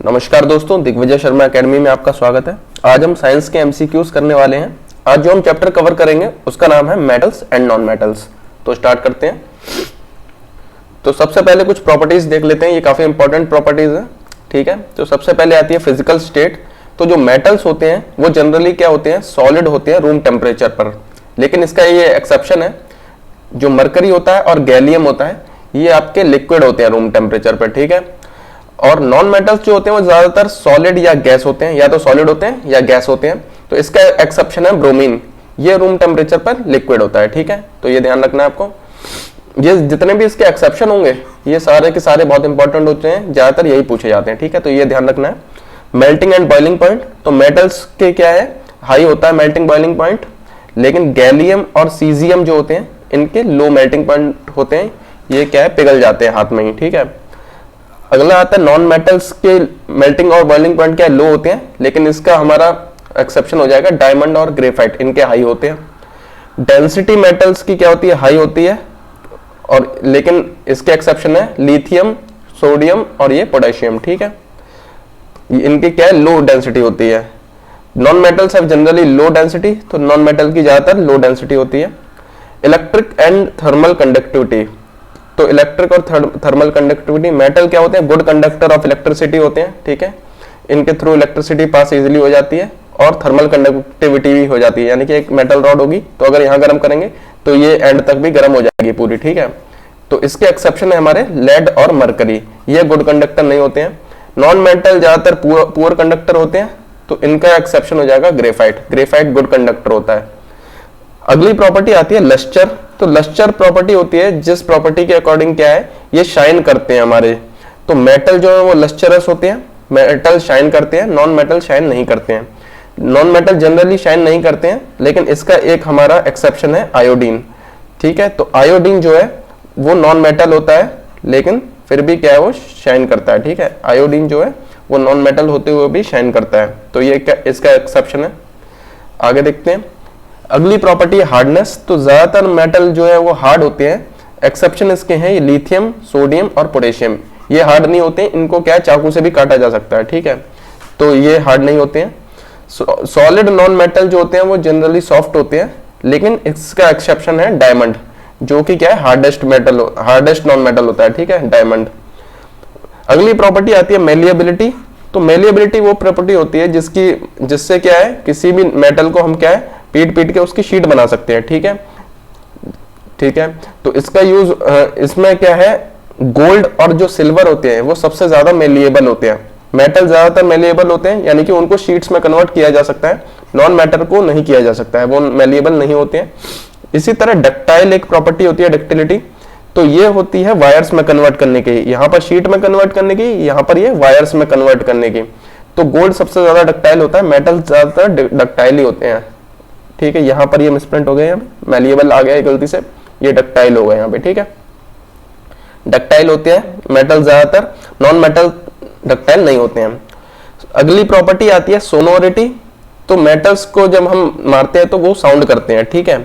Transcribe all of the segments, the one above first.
नमस्कार दोस्तों, दिग्विजय शर्मा एकेडमी में आपका स्वागत है। आज हम साइंस के एमसीक्यूज करने वाले हैं। आज जो हम चैप्टर कवर करेंगे उसका नाम है मेटल्स एंड नॉन मेटल्स। तो स्टार्ट करते हैं। तो सबसे पहले कुछ प्रॉपर्टीज देख लेते हैं, ये काफी इंपॉर्टेंट प्रॉपर्टीज है। ठीक है, तो सबसे पहले आती है फिजिकल स्टेट। तो जो मेटल्स होते हैं वो जनरली क्या होते हैं, सॉलिड होते हैं रूम टेम्परेचर पर, लेकिन इसका ये एक्सेप्शन है, जो मरकरी होता है और गैलियम होता है ये आपके लिक्विड होते हैं रूम टेम्परेचर पर। ठीक है, और नॉन मेटल्स जो होते हैं वो ज्यादातर सॉलिड या गैस होते हैं, या तो सॉलिड होते हैं या गैस होते हैं। तो इसका एक्सेप्शन है ब्रोमीन, ये रूम टेम्परेचर पर लिक्विड होता है। ठीक है, तो ये ध्यान रखना है आपको। ये जितने भी इसके एक्सेप्शन होंगे ये सारे के सारे बहुत इंपॉर्टेंट होते हैं, ज्यादातर यही पूछे जाते हैं। ठीक है, तो ये ध्यान रखना है। मेल्टिंग एंड बॉइलिंग पॉइंट, तो मेटल्स के क्या है, हाई होता है मेल्टिंग बॉइलिंग पॉइंट, लेकिन गैलियम और सीजियम जो होते हैं इनके लो मेल्टिंग पॉइंट होते हैं, ये क्या है, पिघल जाते हैं हाथ में ही। ठीक है, अगला आता है नॉन मेटल्स के मेल्टिंग और बॉइलिंग पॉइंट क्या लो होते हैं, लेकिन इसका हमारा एक्सेप्शन हो जाएगा डायमंड और ग्रेफाइट, इनके हाई होते हैं। डेंसिटी मेटल्स की क्या होती है, हाई होती है, और लेकिन इसके एक्सेप्शन है लिथियम, सोडियम और ये पोटेशियम। ठीक है, इनकी क्या है, लो डेंसिटी होती है। Non metals have generally low density, तो नॉन मेटल की ज्यादातर लो डेंसिटी होती है। इलेक्ट्रिक एंड थर्मल कंडक्टिविटी, तो इलेक्ट्रिक और थर्मल कंडक्टिविटी, मेटल क्या होते हैं, गुड कंडक्टर ऑफ इलेक्ट्रिसिटी होते हैं। ठीक है, इनके थ्रू इलेक्ट्रिसिटी पास इजीली हो जाती है, और थर्मल कंडक्टिविटी भी हो जाती है, यानी कि एक मेटल रॉड होगी तो अगर यहाँ गर्म करेंगे तो ये एंड तक भी गर्म हो जाएगी पूरी। ठीक है, तो इसके एक्सेप्शन है हमारे लेड और मरकरी, ये गुड कंडक्टर नहीं होते हैं। नॉन मेटल ज्यादातर पुअर कंडक्टर होते हैं, तो इनका एक्सेप्शन हो जाएगा ग्रेफाइट, ग्रेफाइट गुड कंडक्टर होता है। अगली प्रॉपर्टी आती है लस्टर। तो लस्टर प्रॉपर्टी होती है जिस प्रॉपर्टी के अकॉर्डिंग क्या है, ये शाइन करते हैं हमारे। तो मेटल जो है वो लस्टरस होते हैं, मेटल शाइन करते हैं, नॉन मेटल शाइन नहीं करते हैं। नॉन मेटल जनरली शाइन नहीं करते हैं, लेकिन इसका एक हमारा एक्सेप्शन है आयोडीन। ठीक है, तो आयोडीन जो है वो नॉन मेटल होता है, लेकिन फिर भी क्या है, वो शाइन करता है। ठीक है, आयोडीन जो है वो नॉन मेटल होते हुए भी शाइन करता है, तो ये क्या इसका एक्सेप्शन है। आगे देखते हैं। अगली प्रॉपर्टी है हार्डनेस। तो ज्यादातर मेटल जो है वो हार्ड होते हैं, एक्सेप्शन इसके हैं ये लिथियम, सोडियम और पोटेशियम, ये हार्ड नहीं होते हैं, इनको क्या है, चाकू से भी काटा जा सकता है। ठीक है, तो ये हार्ड नहीं होते हैं। सॉलिड नॉन मेटल जो होते हैं वो जनरली सॉफ्ट होते हैं, लेकिन इसका एक्सेप्शन है डायमंड, जो कि क्या है, hardest metal, hardest non metal होता है। ठीक है, डायमंड। अगली प्रॉपर्टी आती है मेलिएबिलिटी। तो मेलिएबिलिटी वो प्रॉपर्टी होती है जिससे क्या है, किसी भी मेटल को हम क्या है, पीट के उसकी शीट बना सकते हैं। ठीक है, ठीक है, तो इसका यूज इसमें क्या है, गोल्ड और जो सिल्वर होते हैं वो सबसे ज्यादा मेलिएबल होते हैं। मेटल ज्यादातर मेलिएबल होते हैं, यानी कि उनको शीट्स में कन्वर्ट किया जा सकता है, नॉन मेटल को नहीं किया जा सकता है, वो मेलिएबल नहीं होते हैं। इसी तरह डक्टाइल एक प्रॉपर्टी होती है, डक्टिलिटी, तो ये होती है वायर्स में कन्वर्ट करने की, यहाँ पर शीट में कन्वर्ट करने की, यहाँ पर ये वायर्स में कन्वर्ट करने की। तो गोल्ड सबसे ज्यादा डक्टाइल होता है, मेटल ज्यादातर डक्टाइल ही होते हैं। ठीक है, यहाँ पर ये मिसप्रिंट हो गया, यहाँ पे मैलिएबल आ गया गलती से, ये डक्टाइल हो गया यहाँ पे। ठीक है, डक्टाइल होते हैं मेटल ज्यादातर, नॉन मेटल डक्टाइल नहीं होते हैं। अगली प्रॉपर्टी आती है सोनोरिटी। तो मेटल्स को जब हम मारते हैं तो वो साउंड करते हैं। ठीक है,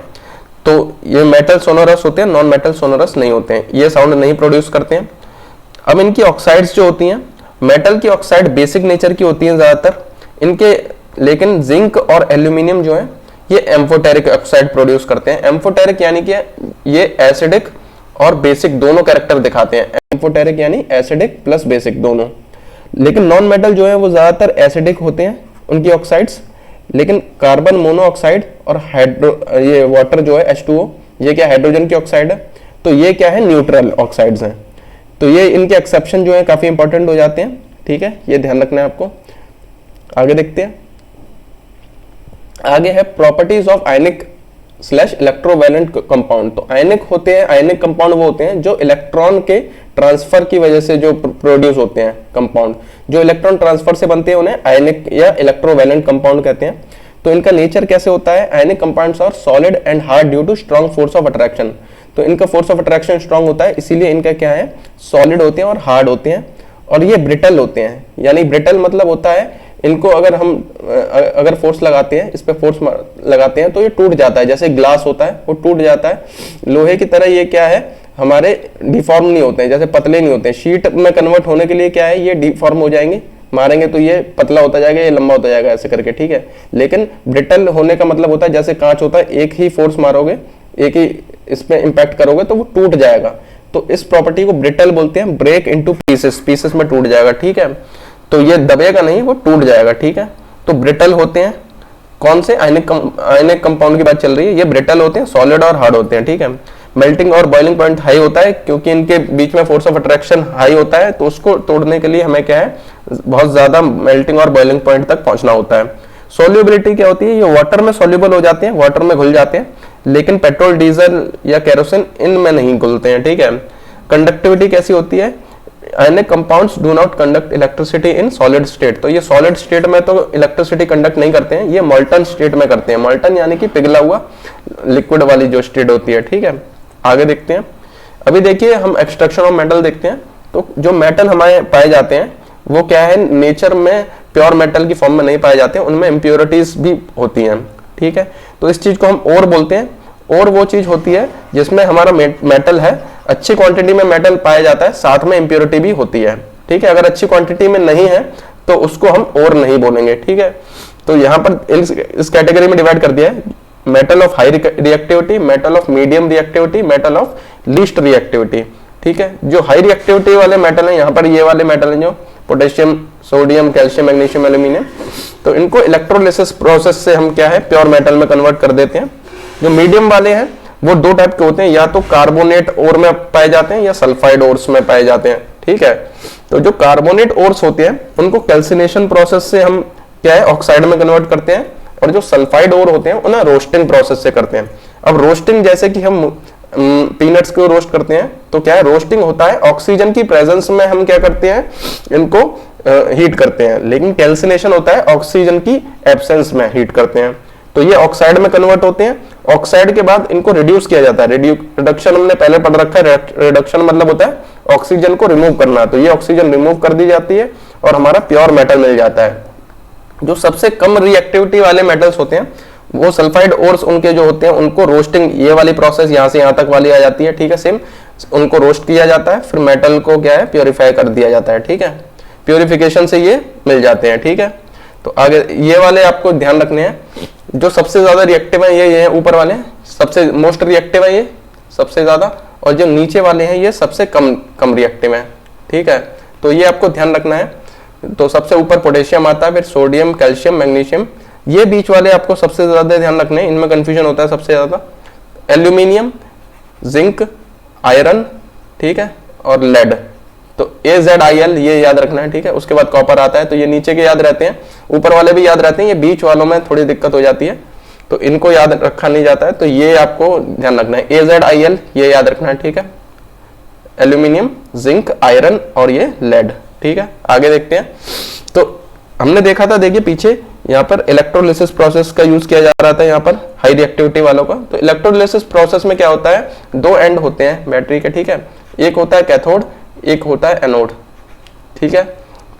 तो ये मेटल सोनोरस होते हैं, नॉन मेटल सोनोरस नहीं होते हैं, ये साउंड नहीं प्रोड्यूस करते हैं। अब इनकी ऑक्साइड्स जो होती हैं, मेटल की ऑक्साइड बेसिक नेचर की होती है ज्यादातर इनके, लेकिन जिंक और एल्यूमिनियम जो है ये एम्फोटेरिक ऑक्साइड प्रोड्यूस करते हैं। एम्फोटेरिक यानी कि ये एसिडिक और बेसिक दोनों कैरेक्टर दिखाते हैं, एम्फोटेरिक यानी एसिडिक प्लस बेसिक दोनों। लेकिन नॉन मेटल जो है वो ज्यादातर एसिडिक होते हैं उनकी ऑक्साइड्स, लेकिन कार्बन मोनोऑक्साइड और ये वाटर जो है H2O, ये क्या हाइड्रोजन की ऑक्साइड है, तो ये क्या है, न्यूट्रल ऑक्साइड्स हैं। तो ये इनके एक्सेप्शन जो है काफी इंपॉर्टेंट हो जाते हैं। ठीक है, ये ध्यान रखना है आपको। आगे देखते हैं। आगे है properties of ionic slash electrovalent compound. तो आयनिक होते हैं, आयनिक कंपाउंड वो होते हैं जो इलेक्ट्रॉन के ट्रांसफर की वजह से जो प्रोड्यूस होते हैं कंपाउंड, जो इलेक्ट्रॉन ट्रांसफर से बनते हैं उन्हें आयनिक या इलेक्ट्रोवैलेंट कंपाउंड कहते हैं। तो इनका नेचर कैसे होता है, ionic compounds are solid and hard due to strong force of attraction. तो इनका फोर्स ऑफ अट्रैक्शन स्ट्रॉन्ग होता है, इसीलिए इनका क्या है, सॉलिड होते हैं और हार्ड होते हैं। और ये ब्रिटल होते हैं, यानी ब्रिटल मतलब होता है इनको अगर फोर्स लगाते हैं, इस पे फोर्स लगाते हैं तो ये टूट जाता है, जैसे ग्लास होता है वो टूट जाता है। लोहे की तरह ये क्या है, हमारे डिफॉर्म नहीं होते हैं, जैसे पतले नहीं होते हैं, शीट में कन्वर्ट होने के लिए क्या है, ये डिफॉर्म हो जाएंगे, मारेंगे तो ये पतला होता जाएगा, ये लंबा होता जाएगा ऐसे करके, ठीक है। लेकिन ब्रिटल होने का मतलब होता है जैसे कांच होता है, एक ही फोर्स मारोगे, एक ही इसमें इंपैक्ट करोगे तो वो टूट जाएगा। तो इस प्रॉपर्टी को ब्रिटल बोलते हैं, ब्रेक इनटू पीसेस, पीसेस में टूट जाएगा, ठीक है। तो ये दबेगा नहीं, वो टूट जाएगा, ठीक है। तो ब्रिटल होते हैं कौन से, आयनिक कंपाउंड की बात चल रही है, ये ब्रिटल होते हैं, सॉलिड और हार्ड होते हैं, ठीक है। मेल्टिंग और बॉइलिंग पॉइंट हाई होता है क्योंकि इनके बीच में फोर्स ऑफ अट्रैक्शन हाई होता है, तो उसको तोड़ने के लिए हमें क्या है, बहुत ज्यादा मेल्टिंग और बॉइलिंग पॉइंट तक पहुंचना होता है। सोल्यूबिलिटी क्या होती है, ये वाटर में सोल्यूबल हो जाते हैं, वाटर में घुल जाते हैं, लेकिन पेट्रोल, डीजल या केरोसिन इनमें नहीं घुलते हैं, ठीक है। कंडक्टिविटी कैसी होती है, ionic compounds do not conduct electricity in solid state, तो ये सॉलिड स्टेट में तो इलेक्ट्रिसिटी कंडक्ट नहीं करते हैं, ये मॉल्टन स्टेट में करते हैं। मॉल्टन यानी कि पिघला हुआ लिक्विड वाली जो स्टेट होती है, ठीक है। आगे देखते हैं, अभी देखिए हम एक्सट्रैक्शन ऑफ मेटल देखते हैं। तो जो मेटल हमारे पाए जाते हैं वो क्या है, नेचर में प्योर मेटल की फॉर्म में नहीं पाए जाते हैं, उनमें इम्प्योरिटीज भी होती हैं, ठीक है। तो इस चीज को हम ओर बोलते हैं। और वो चीज होती है जिसमें हमारा मेटल है, अच्छी क्वांटिटी में मेटल पाया जाता है, साथ में इम्प्योरिटी भी होती है, ठीक है। अगर अच्छी क्वांटिटी में नहीं है तो उसको हम और नहीं बोलेंगे, ठीक है। तो यहाँ पर इस कैटेगरी में डिवाइड कर दिया है, metal of high reactivity, metal of medium reactivity, metal of least reactivity, ठीक है। जो हाई रिएक्टिविटी वाले मेटल हैं, यहाँ पर ये वाले मेटल हैं जो potassium, sodium, calcium, magnesium, aluminium, तो इनको इलेक्ट्रोलिसिस प्रोसेस से हम क्या है, प्योर मेटल में कन्वर्ट कर देते हैं। जो मीडियम वाले हैं वो दो टाइप के होते हैं, या तो कार्बोनेट ओर में पाए जाते हैं या सल्फाइड ओर्स में पाए जाते हैं, ठीक है। तो जो कार्बोनेट ओर्स होते हैं उनको कैल्सिनेशन प्रोसेस से हम क्या है, ऑक्साइड में कन्वर्ट करते हैं, और जो सल्फाइड ओर होते हैं उन्हें रोस्टिंग प्रोसेस से करते हैं। अब रोस्टिंग जैसे कि हम पीनट्स को रोस्ट करते हैं, तो क्या है, रोस्टिंग होता है ऑक्सीजन की प्रेजेंस में, हम क्या करते हैं, इनको हीट करते हैं, लेकिन कैल्सिनेशन होता है ऑक्सीजन की एब्सेंस में हीट करते हैं। तो ये ऑक्साइड में कन्वर्ट होते हैं। ऑक्साइड के बाद इनको रिड्यूस किया जाता है, रिडक्शन हमने पहले पढ़ रखा है, रिडक्शन मतलब होता है ऑक्सीजन को रिमूव करना, तो ये ऑक्सीजन रिमूव कर दी जाती है और हमारा प्योर मेटल मिल जाता है। जो सबसे कम रिएक्टिविटी वाले मेटल्स होते हैं वो सल्फाइड ओर्स उनके जो होते हैं, उनको रोस्टिंग, ये वाली प्रोसेस यहाँ से यहाँ तक वाली आ जाती है, ठीक है, सेम उनको रोस्ट किया जाता है, फिर मेटल को क्या है, प्योरीफाई कर दिया जाता है, ठीक है। प्योरिफिकेशन से ये मिल जाते हैं, ठीक है। तो आगे ये वाले आपको ध्यान रखने हैं, जो सबसे ज्यादा रिएक्टिव है ये ऊपर वाले सबसे मोस्ट रिएक्टिव है, ये सबसे ज्यादा, और जो नीचे वाले हैं ये सबसे कम रिएक्टिव है, ठीक है। तो ये आपको ध्यान रखना है। तो सबसे ऊपर पोटेशियम आता है, फिर सोडियम, कैल्शियम, मैग्नीशियम, ये बीच वाले आपको सबसे ज्यादा ध्यान रखने हैं, इनमें कंफ्यूजन होता है सबसे ज्यादा। एल्यूमिनियम, जिंक, आयरन, ठीक है, और लेड, तो AZIL ये याद रखना है, ठीक है। उसके बाद कॉपर आता है, तो ये नीचे के याद रहते हैं, ऊपर वाले भी याद रहते हैं, ये बीच वालों में थोड़ी दिक्कत हो जाती है, तो इनको याद रखा नहीं जाता है, तो ये आपको ध्यान रखना है, AZIL ये याद रखना है, ठीक है। एल्यूमिनियम, जिंक, आयरन और ये लेड, ठीक है। आगे देखते हैं, तो हमने देखा था, देखिए पीछे यहाँ पर इलेक्ट्रोलिसिस प्रोसेस का यूज किया जा रहा था, यहाँ पर हाई रिएक्टिविटी वालों का। तो इलेक्ट्रोलिसिस प्रोसेस में क्या होता है, दो एंड होते हैं बैटरी के, ठीक है। एक होता है कैथोड, एक होता है एनोड, ठीक है।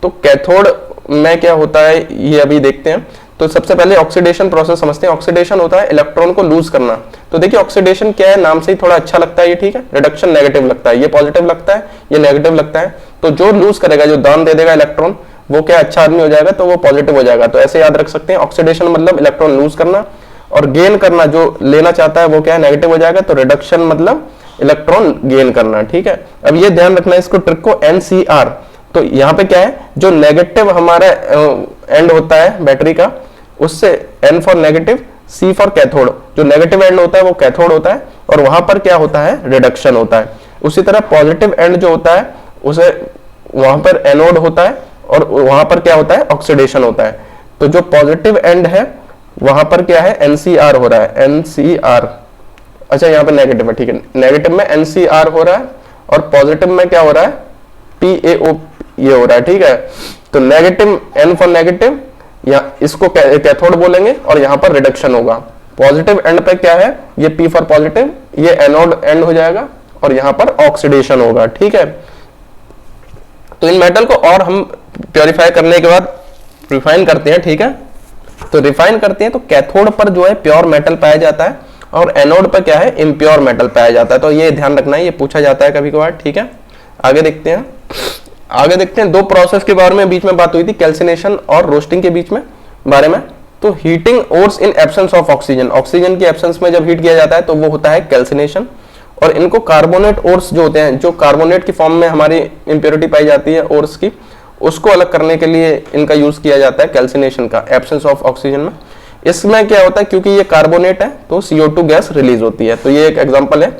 तो कैथोड में क्या होता है ये अभी देखते हैं। तो सबसे पहले ऑक्सीडेशन प्रोसेस समझते हैं। ऑक्सीडेशन होता है इलेक्ट्रॉन को लूज करना। तो देखिए ऑक्सीडेशन क्या है, नाम से ही थोड़ा अच्छा लगता है ये, ठीक है। रिडक्शन नेगेटिव लगता है, ये पॉजिटिव लगता है, ये नेगेटिव लगता है। तो जो लूज करेगा, जो दान दे देगा इलेक्ट्रॉन, वो क्या अच्छा आदमी हो जाएगा, तो वो पॉजिटिव हो जाएगा। तो ऐसे याद रख सकते हैं, ऑक्सीडेशन मतलब इलेक्ट्रॉन लूज करना, और गेन करना, जो लेना चाहता है वो क्या है, नेगेटिव हो जाएगा। तो रिडक्शन मतलब इलेक्ट्रॉन गेन करना, ठीक है। अब ये ध्यान रखना है इसको, ट्रिक को, NCR। तो यहाँ पे क्या है, जो नेगेटिव हमारा एंड होता है बैटरी का, उससे N for negative, C for cathode, जो नेगेटिव एंड होता है वो कैथोड होता है, और वहां पर क्या होता है, रिडक्शन होता है। उसी तरह पॉजिटिव एंड जो होता है उसे वहां पर एनोड होता है, और वहां पर क्या होता है, ऑक्सीडेशन होता है। तो जो पॉजिटिव एंड है वहां पर क्या है, NCR हो रहा है, NCR। अच्छा यहाँ पे नेगेटिव है, ठीक है, नेगेटिव में NCR हो रहा है, और पॉजिटिव में क्या हो रहा है, PaO ये हो रहा है, ठीक है। तो नेगेटिव, N फॉर नेगेटिव, या इसको कैथोड बोलेंगे, और यहाँ पर रिडक्शन होगा। पॉजिटिव एंड पे क्या है, ये P फॉर पॉजिटिव, ये एनोड एंड हो जाएगा, और यहाँ पर ऑक्सीडेशन होगा, ठीक है। तो इन मेटल को और हम प्योरीफाई करने के बाद रिफाइन करते हैं, ठीक है। तो रिफाइन करते हैं तो कैथोड पर जो है प्योर मेटल पाया जाता है, और एनोड पर क्या है, इम्प्योर मेटल पाया जाता है। तो ये ध्यान रखना है, ये पूछा जाता है कभी कभार, ठीक है। आगे देखते हैं, आगे देखते हैं, दो प्रोसेस के बारे में बीच में बात हुई थी, कैल्सिनेशन और रोस्टिंग के बीच में बारे में। तो heating ores in absence of oxygen, oxygen की एब्सेंस में जब हीट किया जाता है तो वो होता है कैल्सिनेशन। और इनको कार्बोनेट ओर्स जो होते हैं, जो कार्बोनेट की फॉर्म में हमारी इंप्योरिटी पाई जाती है ओर्स की, उसको अलग करने के लिए इनका यूज किया जाता है कैल्सिनेशन का, एब्सेंस ऑफ ऑक्सीजन में। इसमें क्या होता है, क्योंकि ये कार्बोनेट है तो CO2 गैस रिलीज होती है। तो ये एक एग्जांपल है,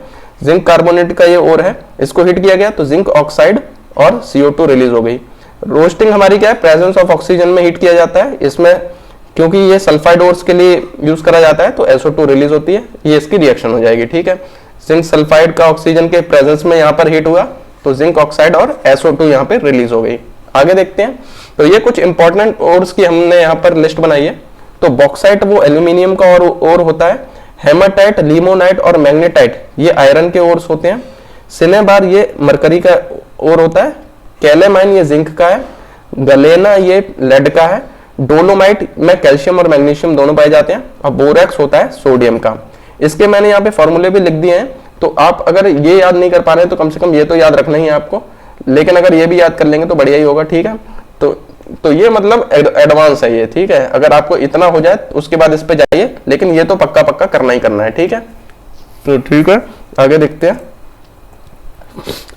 जिंक कार्बोनेट का ये ओर है, इसको हीट किया गया तो जिंक ऑक्साइड और CO2 रिलीज हो गई। रोस्टिंग हमारी क्या है, प्रेजेंस ऑफ ऑक्सीजन में हीट किया जाता है। इसमें क्योंकि ये सल्फाइड ओर्स के लिए यूज करा जाता है तो SO2 रिलीज होती है, ये इसकी रिएक्शन हो जाएगी। ठीक है, जिंक सल्फाइड का ऑक्सीजन के प्रेजेंस में यहाँ पर हीट हुआ तो जिंक ऑक्साइड और SO2 यहाँ पे रिलीज हो गई। आगे देखते हैं, तो ये कुछ इंपॉर्टेंट ओर्स की हमने यहाँ पर लिस्ट बनाई है। तो बॉक्साइट वो एल्यूमिनियम का ओर होता है, हेमाटाइट, लिमोनाइट और मैग्नेटाइट ये आयरन के ओर्स होते हैं, सिनेबार ये मरकरी का ओर होता है, कैलेमाइन ये जिंक का है, गलेना ये लेड का है, डोलोमाइट में कैल्शियम और मैग्नीशियम दोनों पाए जाते हैं, और बोरेक्स होता है सोडियम का। इसके मैंने यहाँ पे फॉर्मूले भी लिख दिए हैं, तो आप अगर ये याद नहीं कर पा रहे हैं तो कम से कम ये तो याद रखना ही है आपको, लेकिन अगर ये भी याद कर लेंगे तो बढ़िया ही होगा। ठीक है, तो ये मतलब एडवांस है ये। ठीक है, अगर आपको इतना हो जाए तो उसके बाद इस पे जाइए, लेकिन ये तो पक्का पक्का करना ही करना है। ठीक है, तो ठीक है, आगे देखते हैं।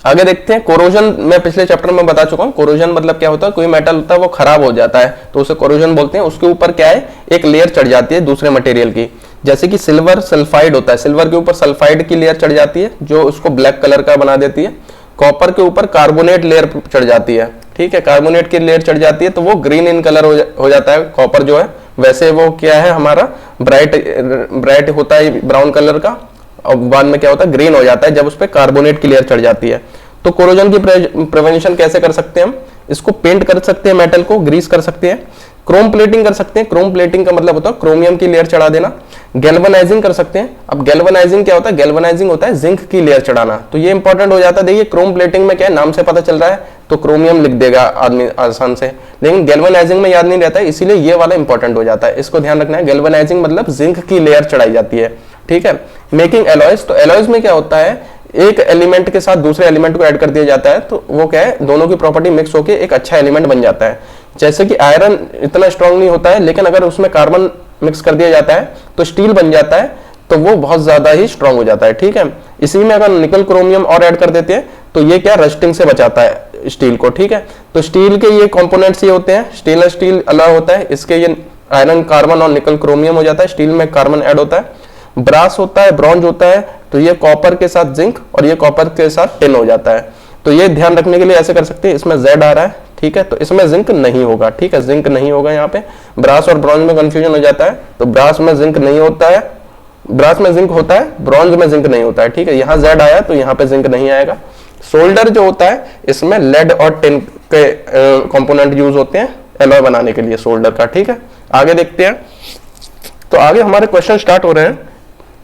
आगे देखते हैं कोरोजन, मैं पिछले चैप्टर में बता चुका हूं, कोरोजन मतलब क्या होता है, कोई मेटल होता है वो खराब हो जाता है तो उसे कोरोजन बोलते हैं। उसके ऊपर क्या है, एक लेयर चढ़ जाती है दूसरे मटेरियल की, जैसे कि सिल्वर सल्फाइड होता है, सिल्वर के ऊपर सल्फाइड की लेयर चढ़ जाती है जो उसको ब्लैक कलर का बना देती है। कॉपर के ऊपर कार्बोनेट लेयर चढ़ जाती है। ठीक है, कार्बोनेट की लेयर चढ़ जाती है तो वो ग्रीन इन कलर हो जाता है कॉपर जो है। वैसे वो क्या है, हमारा ब्राइट होता है ब्राउन कलर का, और बाद में क्या होता है, ग्रीन हो जाता है जब उस पर कार्बोनेट की लेयर चढ़ जाती है। तो कोरोजन की प्रिवेंशन कैसे कर सकते हैं हम, इसको पेंट कर सकते हैं, मेटल को ग्रीस कर सकते हैं, क्रोम प्लेटिंग कर सकते हैं। क्रोम प्लेटिंग का मतलब होता है क्रोमियम की लेयर चढ़ा देना। गैल्वेनाइजिंग कर सकते हैं। अब गैल्वेनाइजिंग क्या होता है, गैल्वेनाइजिंग होता है जिंक की लेयर चढ़ाना। तो ये इंपॉर्टेंट हो जाता है। देखिए क्रोम प्लेटिंग में क्या है, नाम से पता चल रहा है तो क्रोमियम लिख देगा आदमी आसान से, लेकिन गैल्वेनाइजिंग में याद नहीं रहता है, इसीलिए ये वाला इंपॉर्टेंट हो जाता है, इसको ध्यान रखना है। गैल्वेनाइजिंग मतलब जिंक की लेयर चढ़ाई जाती है। ठीक है, मेकिंग एलॉयज, तो एलॉयज में क्या होता है, एक एलिमेंट के साथ दूसरे एलिमेंट को ऐड कर दिया जाता है तो वो क्या है, दोनों की प्रॉपर्टी मिक्स होकर एक अच्छा एलिमेंट बन जाता है। जैसे कि आयरन इतना स्ट्रांग नहीं होता है, लेकिन अगर उसमें कार्बन मिक्स कर दिया जाता है तो स्टील बन जाता है, तो वो बहुत ज्यादा ही स्ट्रांग हो जाता है। ठीक है, इसी में अगर निकल क्रोमियम और ऐड कर देते हैं तो ये क्या रस्टिंग से बचाता है स्टील को। ठीक है, तो स्टील के ये कंपोनेंट्स ये होते हैं, स्टेनलेस स्टील अलग होता है, इसके ये आयरन कार्बन और निकल क्रोमियम हो जाता है, स्टील में कार्बन ऐड होता है। ब्रास होता है, ब्रॉन्ज होता है, तो ये कॉपर के साथ जिंक और ये कॉपर के साथ टिन हो जाता है। तो ये ध्यान रखने के लिए ऐसे कर सकते हैं, इसमें Z आ रहा है। ठीक है, तो इसमें जिंक नहीं होगा। ठीक है, जिंक नहीं होगा यहाँ पे, ब्रास और ब्रॉन्ज में कंफ्यूजन हो जाता है, तो ब्रास में जिंक नहीं होता है, ब्रास में जिंक होता है, ब्रॉन्ज में जिंक नहीं होता है। ठीक है, यहाँ Z आया तो यहाँ पे जिंक नहीं आएगा। सोल्डर जो होता है इसमें लेड और टिन के कंपोनेंट यूज होते हैं एलॉय बनाने के लिए सोल्डर का। ठीक है, आगे देखते हैं। तो आगे हमारे क्वेश्चन स्टार्ट हो रहे हैं।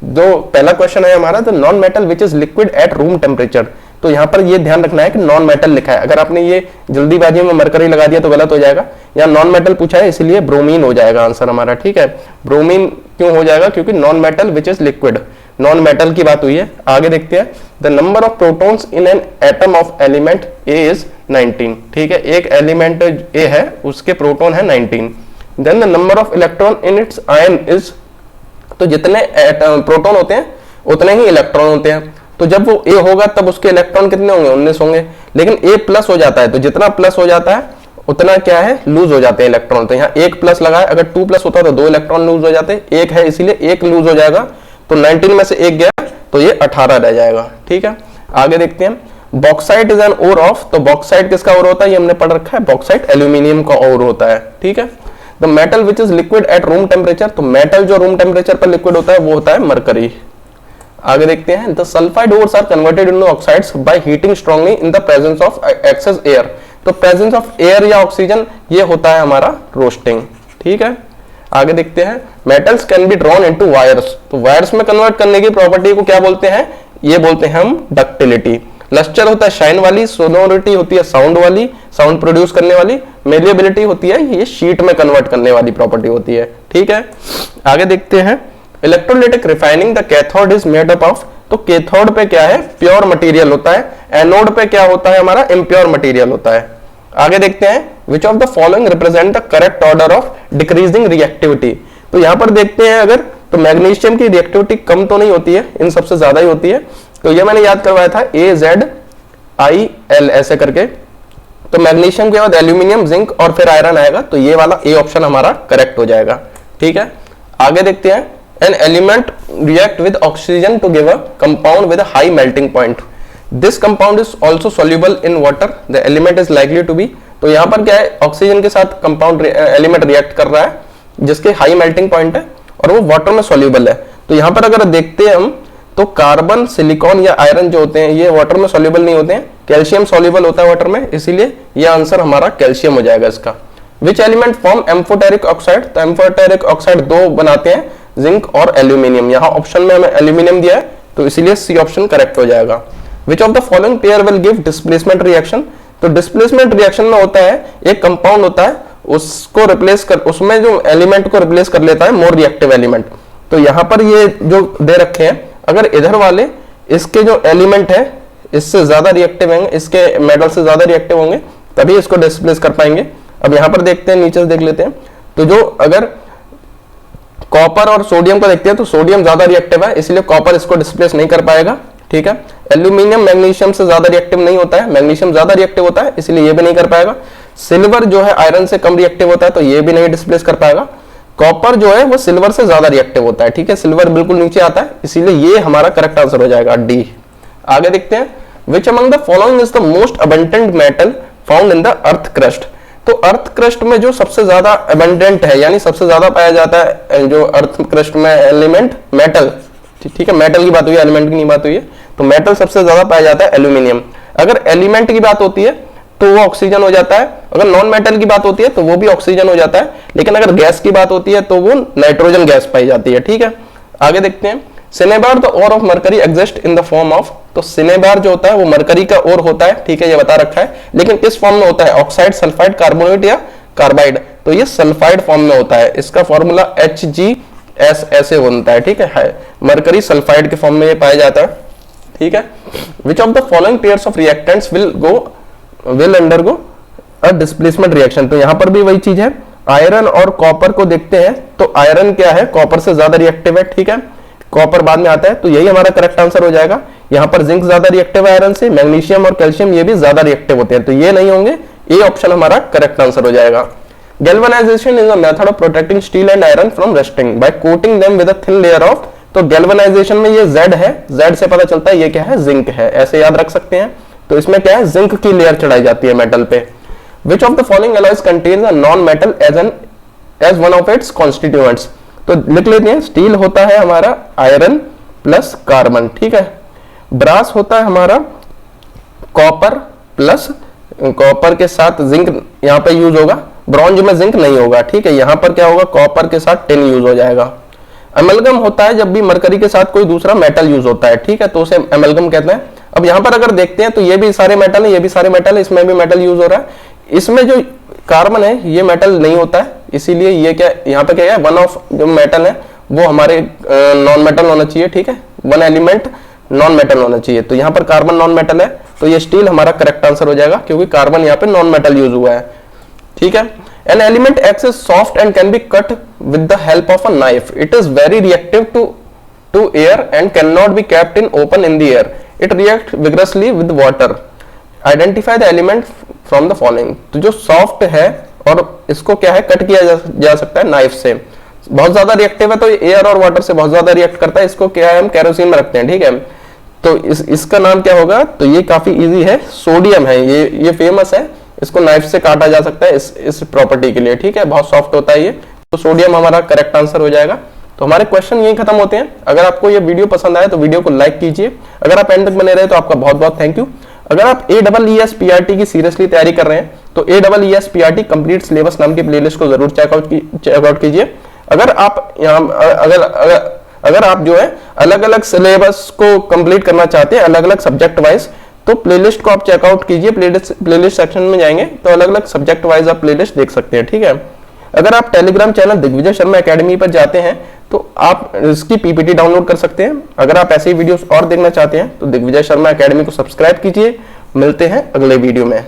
जो पहला क्वेश्चन है हमारा, the non metal which is liquid at room temperature. तो यहाँ पर ये ध्यान रखना है कि नॉन मेटल लिखा है, अगर आपने ये जल्दीबाजी में मरकरी लगा दिया तो गलत हो जाएगा। यहाँ नॉन मेटल पूछा है इसलिए ब्रोमीन हो जाएगा आंसर हमारा। ठीक है, ब्रोमीन क्यों हो जाएगा, क्योंकि non metal which is liquid, non metal की बात हुई है। आगे देखते हैं, the number of protons in an atom of element A is 19। ठीक है, एक एलिमेंट ए है उसके प्रोटॉन है 19। Then the number of electron in its ion is, तो जितने प्रोटॉन होते हैं उतने ही इलेक्ट्रॉन होते हैं। तो जब वो ए होगा तब उसके इलेक्ट्रॉन कितने होंगे, 19 होंगे। लेकिन ए प्लस हो जाता है तो जितना प्लस हो जाता है उतना क्या है, लूज हो जाते हैं इलेक्ट्रॉन। तो यहाँ एक प्लस लगा है, अगर 2 प्लस होता तो 2 इलेक्ट्रॉन लूज हो जाते, एक है इसीलिए एक लूज हो जाएगा। तो 19 में से एक गया तो ये 18 रह जाएगा। ठीक है, आगे देखते हैं। Bauxite is an ore of, तो बॉक्साइट किसका ओर होता है, ये हमने पढ़ रखा है, बॉक्साइट एल्यूमिनियम का ओर होता है। ठीक है, the metal which is liquid at room temperature, तो मेटल जो रूम टेम्परेचर पर लिक्विड होता है वो होता है मरकरी। आगे देखते हैं, the sulphide ores are converted into oxides by heating strongly in the presence of excess air. तो प्रेजेंस ऑफ एयर या ऑक्सीजन ये होता है हमारा रोस्टिंग। ठीक है, आगे देखते हैं, metals can be drawn into wires, तो वायर्स में कन्वर्ट करने की प्रॉपर्टी को क्या बोलते हैं, ये बोलते हैं हम डक्टिलिटी। लस्टर होता है शाइन वाली, सोनोरिटी होती है साउंड वाली, साउंड प्रोड्यूस करने वाली, मेलिएबिलिटी होती है ये शीट में कन्वर्ट करने वाली प्रॉपर्टी होती है। ठीक है, आगे देखते हैं, electrolytic refining, the cathode is made up of, तो कैथोड पे क्या है, प्योर मटेरियल होता है, एनोड पे क्या होता है हमारा, इम्प्योर मटेरियल होता है। आगे देखते हैं विच of the following represent the correct order of decreasing reactivity. तो यहां पर देखते हैं अगर तो मैग्नीशियम की रिएक्टिविटी कम तो नहीं होती है, इन सबसे ज्यादा ही होती है। तो ये मैंने याद करवाया था AZIL ऐसे करके। तो मैग्नीशियम के बाद एल्यूमिनियम, जिंक और फिर आयरन आएगा, तो ये वाला ए ऑप्शन हमारा करेक्ट हो जाएगा। ठीक है, आगे देखते हैं an element react with oxygen to give a compound with high melting point, this compound is also soluble in water, the element is likely to be. तो यहाँ पर क्या है, ऑक्सीजन के साथ कंपाउंड एलिमेंट रिएक्ट कर रहा है जिसके हाई मेल्टिंग पॉइंट है और वो वाटर में सोल्यूबल है। तो यहाँ पर अगर देखते हैं हम तो कार्बन, सिलिकॉन या आयरन जो होते हैं ये वाटर में सोल्यूबल नहीं होते हैं, कैल्शियम सोल्यूबल होता है वाटर में, इसीलिए ये आंसर हमारा कैल्शियम हो जाएगा इसका। Which element form amphoteric oxide, तो एम्फोटेरिक ऑक्साइड दो बनाते हैं, जिंक और एल्यूमिनियम। यहाँ ऑप्शन में हमें एल्यूमिनियम दिया है तो इसीलिए सी ऑप्शन करेक्ट हो जाएगा। विच of the following pair will give displacement reaction, तो डिस्प्लेसमेंट रिएक्शन में होता है एक कंपाउंड होता है उसको रिप्लेस कर, उसमें जो एलिमेंट को रिप्लेस कर लेता है मोर रिएक्टिव एलिमेंट। तो यहाँ पर ये जो दे रखे हैं, अगर इधर वाले इसके जो एलिमेंट है इससे ज्यादा रिएक्टिव होंगे, इसके मेटल से ज्यादा रिएक्टिव होंगे तभी इसको डिस्प्लेस कर पाएंगे। अब यहाँ पर देखते हैं, नीचे से देख लेते हैं। तो जो अगर कॉपर और सोडियम को देखते हैं तो सोडियम ज्यादा रिएक्टिव है, इसलिए कॉपर इसको डिस्प्लेस नहीं कर पाएगा। ठीक है, एल्यूमिनियम मैग्नीशियम से ज्यादा रिएक्टिव नहीं होता है, मैग्नीशियम ज्यादा रिएक्टिव होता है इसलिए ये भी नहीं कर पाएगा। सिल्वर जो है आयरन से कम रिएक्टिव होता है तो ये भी नहीं डिस्प्लेस कर पाएगा। कॉपर जो है वो सिल्वर से ज्यादा रिएक्टिव होता है। ठीक है, सिल्वर बिल्कुल नीचे आता है, इसीलिए ये हमारा करेक्ट आंसर हो जाएगा डी। आगे देखते हैं which among the following is the most abundant metal found in the earth crust. तो अर्थ क्रस्ट में जो सबसे ज्यादा अबंडेंट है यानी सबसे ज्यादा पाया जाता है जो अर्थ क्रस्ट में एलिमेंट मेटल, ठीक है, मेटल की बात हुई है, एलिमेंट की नहीं बात हुई है, तो मेटल सबसे ज्यादा पाया जाता है एल्यूमिनियम। अगर एलिमेंट की बात होती है तो वो ऑक्सीजन हो जाता है, अगर नॉन मेटल की बात होती है तो वो भी ऑक्सीजन हो जाता है, लेकिन अगर गैस की बात होती है तो वो नाइट्रोजन गैस पाई जाती है। ठीक है, आगे देखते हैं cinnabar the ore of mercury exist in the form of, तो सिनेबार जो होता है वो मरकरी का ओर होता है। ठीक है, ये बता रखा है, लेकिन किस फॉर्म में होता है, ऑक्साइड, सल्फाइड, कार्बोनेट या कार्बाइड, तो ये सल्फाइड फॉर्म में होता है। इसका फॉर्मूला HgS ऐसे बनता है। ठीक है, मरकरी सल्फाइड के फॉर्म में ये पाया जाता है। ठीक है, विच of the following pairs of reactants will undergo a displacement reaction, तो यहां पर भी वही चीज है, आयरन और कॉपर को देखते हैं तो आयरन क्या है, कॉपर से ज्यादा रिएक्टिव है। ठीक है, कॉपर बाद में आता है, तो यही हमारा करेक्ट आंसर हो जाएगा। यहाँ पर जिंक ज्यादा रिएक्टिव है आयरन से, मैग्नीशियम और कैल्शियम ये भी ज्यादा रिएक्टिव होते हैं, तो ये नहीं होंगे, ए ऑप्शन हमारा करेक्ट आंसर हो जाएगा। Galvanization is a method of protecting steel and iron from rusting by coating them with a thin layer of, तो गैल्वेनाइजेशन में ये Z है, Z से पता चलता है ये क्या है, जिंक है, ऐसे याद रख सकते हैं। तो इसमें क्या है, जिंक की लेयर चढ़ाई जाती है मेटल पे। Which of the following alloys contains a non metal as one of its constituents, तो लिख लेते हैं, स्टील होता है हमारा आयरन प्लस कार्बन। ठीक है, ब्रास होता है हमारा कॉपर प्लस, कॉपर के साथ जिंक यहाँ पे यूज होगा, ब्रॉन्ज में जिंक नहीं होगा। ठीक है, यहाँ पर क्या होगा, कॉपर के साथ टिन यूज हो जाएगा। एमलगम होता है जब भी मरकरी के साथ कोई दूसरा मेटल यूज होता है। ठीक है, तो उसे एमलगम कहते हैं। अब यहाँ पर अगर देखते हैं तो ये भी सारे मेटल है, ये भी सारे मेटल है, इसमें भी मेटल यूज हो रहा है। इसमें जो कार्बन है ये मेटल नहीं होता है, इसीलिए ये क्या यहाँ पे क्या है, वन ऑफ जो मेटल है वो हमारे नॉन मेटल होना चाहिए। ठीक है, वन एलिमेंट नॉन मेटल होना चाहिए, तो यहाँ पर कार्बन नॉन मेटल है, तो ये स्टील हमारा करेक्ट आंसर हो जाएगा क्योंकि कार्बन यहाँ पे नॉन मेटल यूज हुआ है। ठीक है, an element X is soft and can be cut with the help of a knife, it is very reactive to air and can not be kept in open in the air, it react vigorously with water, identify the element from the following. तो जो soft है और इसको क्या है, cut किया जा सकता है नाइफ से, बहुत ज्यादा रिएक्टिव है तो एयर और वाटर से बहुत ज्यादा रिएक्ट करता है, इसको क्या है हम केरोसिन में रखते हैं। ठीक है, तो इसका नाम क्या होगा, तो ये काफी इजी है, सोडियम है, ये फेमस है, इसको नाइफ से काटा जा सकता है इस प्रॉपर्टी के लिए। ठीक है, बहुत सॉफ्ट होता है ये, तो सोडियम हमारा करेक्ट आंसर हो जाएगा। तो हमारे क्वेश्चन यही खत्म होते हैं। अगर आपको ये वीडियो पसंद आए तो वीडियो को लाइक कीजिए, अगर आप एंड तक बने रहे तो आपका बहुत बहुत थैंक यू। अगर आप AEES PRT की सीरियसली तैयारी कर रहे हैं तो AEES PRT कंप्लीट सिलेबस नाम की प्लेलिस्ट को जरूर चेकआउट कीजिए। अगर आप अगर आप जो है अलग अलग सिलेबस को कंप्लीट करना चाहते हैं अलग अलग सब्जेक्ट वाइज, तो प्लेलिस्ट को आप चेकआउट कीजिए, प्लेलिस्ट सेक्शन में जाएंगे तो अलग अलग सब्जेक्ट वाइज आप प्लेलिस्ट देख सकते हैं। ठीक है, अगर आप telegram channel Digvijay Sharma academy पर जाते हैं तो आप इसकी PPT डाउनलोड कर सकते हैं। अगर आप ऐसी वीडियोस और देखना चाहते हैं तो दिग्विजय शर्मा एकेडमी को सब्सक्राइब कीजिए। मिलते हैं अगले वीडियो में।